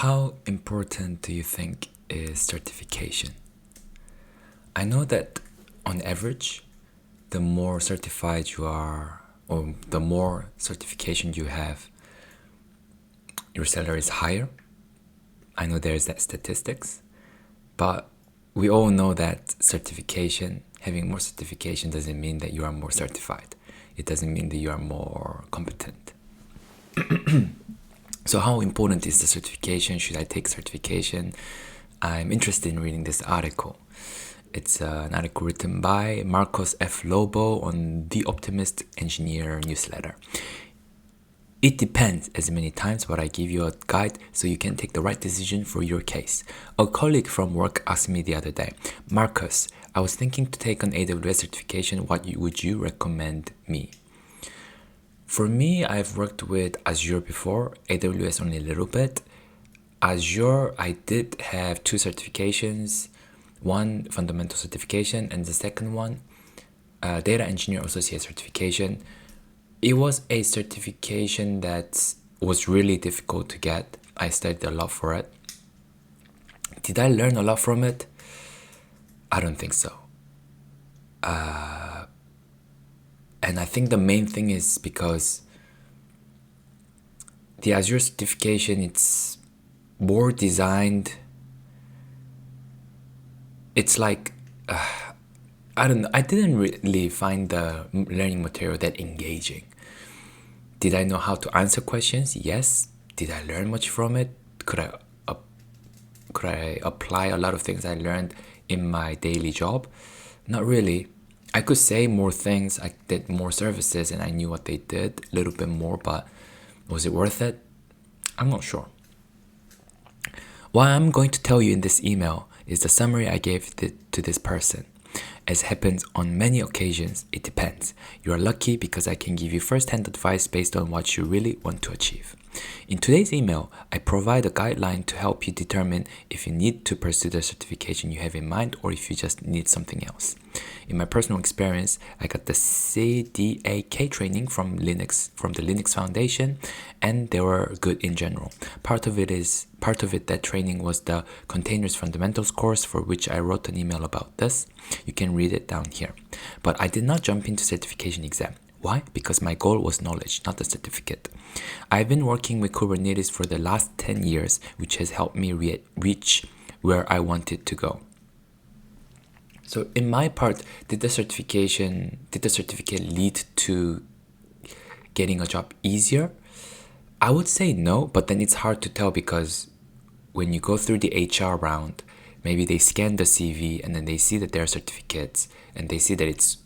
How important do you think is certification? I know that on average, the more certified you are, or the more certification you have, your salary is higher. I know there's that statistics, but we all know that having more certification doesn't mean that you are more certified. It doesn't mean that you are more competent. So how important is the certification? Should I take certification? I'm interested in reading this article. It's an article written by Marcos F. Lobo on The Optimist Engineer newsletter. It depends as many times, but I give you a guide so you can take the right decision for your case. A colleague from work asked me the other day, Marcus, I was thinking to take an AWS certification. What would you recommend me? For me, I've worked with Azure before, AWS only a little bit. Azure, I did have 2 certifications, one fundamental certification and the second one, data engineer associate certification. It was a certification that was really difficult to get. I studied a lot for it. Did I learn a lot from it? I don't think so. And I think the main thing is because the Azure certification, it's more designed. It's like, I don't know. I didn't really find the learning material that engaging. Did I know how to answer questions? Yes. Did I learn much from it? Could I apply a lot of things I learned in my daily job? Not really. I could say more things, I did more services and I knew what they did a little bit more, but was it worth it? I'm not sure. What I'm going to tell you in this email is the summary I gave to this person. As happens on many occasions, it depends. You are lucky because I can give you first-hand advice based on what you really want to achieve. In today's email, I provide a guideline to help you determine if you need to pursue the certification you have in mind or if you just need something else. In my personal experience, I got the CDAK training from the Linux Foundation, and they were good in general. Part of it that training was the Containers Fundamentals course, for which I wrote an email about this. You can read it down here. But I did not jump into certification exam. Why? Because my goal was knowledge, not the certificate. I've been working with Kubernetes for the last 10 years, which has helped me reach where I wanted to go. So in my part, did the certificate lead to getting a job easier? I would say no, but then it's hard to tell because when you go through the HR round, maybe they scan the CV and then they see that there are certificates and they see that it's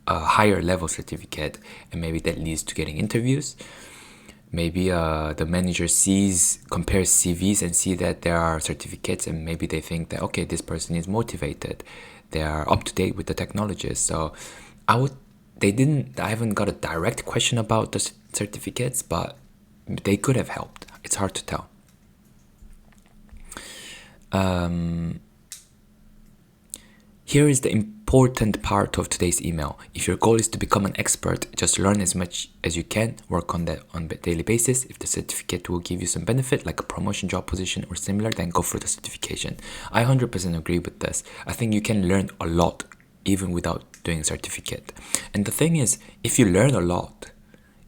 a higher level certificate, and maybe that leads to getting interviews. Maybe the manager compares CVs and see that there are certificates, and maybe they think that, okay, this person is motivated. They are up to date with the technologies. So I haven't got a direct question about the certificates, but they could have helped. It's hard to tell. Here is the important part of today's email. If your goal is to become an expert, just learn as much as you can, work on that on a daily basis. If the certificate will give you some benefit, like a promotion, job position, or similar, then go for the certification. I 100% agree with this. I think you can learn a lot even without doing a certificate. And the thing is, if you learn a lot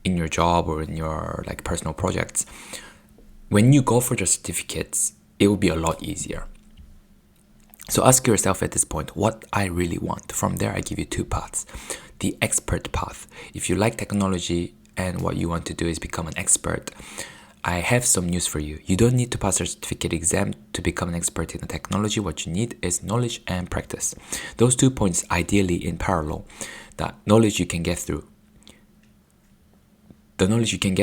in your job or in your personal projects, when you go for the certificates, it will be a lot easier. So ask yourself at this point, what I really want. From there, I give you 2 paths. The expert path. If you like technology and what you want to do is become an expert, I have some news for you. You don't need to pass a certificate exam to become an expert in the technology. What you need is knowledge and practice. Those 2 points ideally in parallel. The knowledge you can get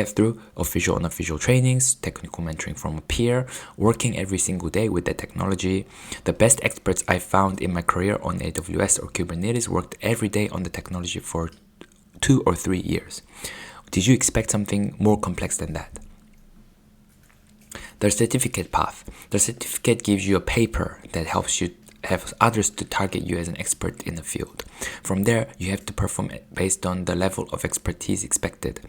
through official and unofficial trainings, technical mentoring from a peer, working every single day with the technology. The best experts I found in my career on AWS or Kubernetes worked every day on the technology for 2 or 3 years. Did you expect something more complex than that? The certificate path. The certificate gives you a paper that helps you have others to target you as an expert in the field. From there, you have to perform based on the level of expertise expected,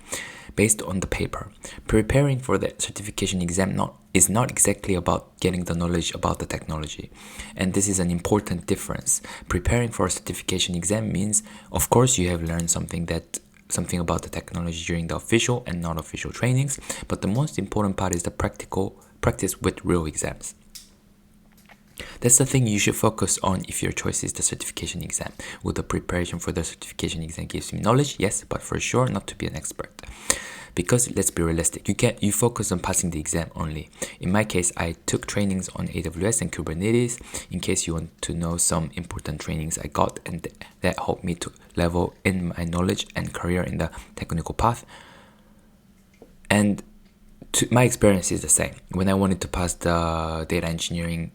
based on the paper. Preparing for the certification exam is not exactly about getting the knowledge about the technology. And this is an important difference. Preparing for a certification exam means, of course, you have learned something about the technology during the official and non-official trainings, but the most important part is the practice with real exams. That's the thing you should focus on if your choice is the certification exam. Will the preparation for the certification exam gives me knowledge? Yes, but for sure not to be an expert. Because let's be realistic, you focus on passing the exam only. In my case, I took trainings on AWS and Kubernetes. In case you want to know some important trainings I got, and that helped me to level in my knowledge and career in the technical path. And my experience is the same. When I wanted to pass the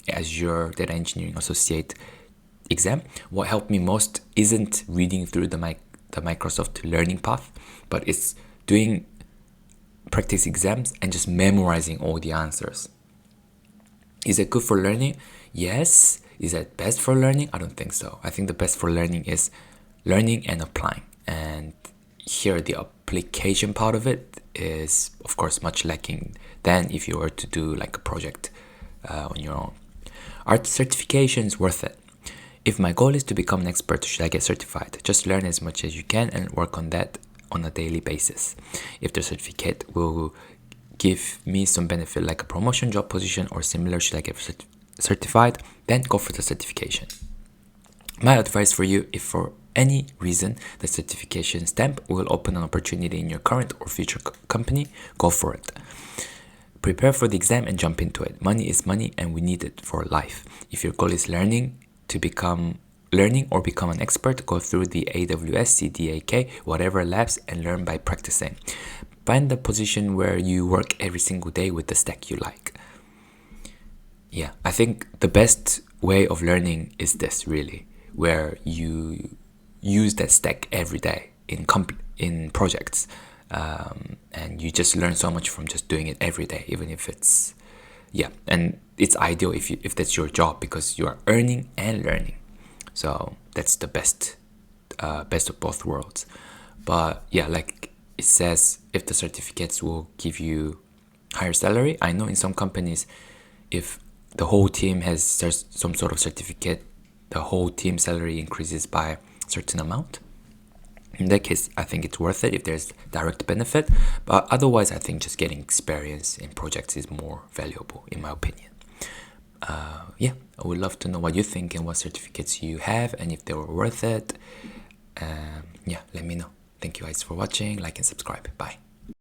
Azure Data Engineering Associate exam, what helped me most isn't reading through the Microsoft Learning Path, but it's doing practice exams and just memorizing all the answers. Is it good for learning? Yes. Is it best for learning? I don't think so. I think the best for learning is learning and applying. And here the application part of it is, of course, much lacking than if you were to do like a project on your own. Are certifications worth it? If my goal is to become an expert, should I get certified? Just learn as much as you can and work on that on a daily basis. If the certificate will give me some benefit like a promotion, job position, or similar, should I get certified? Then go for the certification. My advice for you, if for any reason the certification stamp will open an opportunity in your current or future company, go for it. Prepare for the exam and jump into it. Money is money and we need it for life. If your goal is learning or become an expert, go through the AWS, CDAK, whatever labs, and learn by practicing. Find the position where you work every single day with the stack you like. Yeah, I think the best way of learning is this, really, where you use that stack every day in projects, and you just learn so much from just doing it every day, even if it's and it's ideal if that's your job, because you are earning and learning. So that's the best of both worlds. But yeah, like it says, if the certificates will give you higher salary. I know in some companies, if the whole team has some sort of certificate, the whole team salary increases by a certain amount. In that case, I think it's worth it if there's direct benefit. But otherwise, I think just getting experience in projects is more valuable, in my opinion. I would love to know what you think and what certificates you have and if they were worth it. Let me know. Thank you guys for watching. Like and subscribe. Bye.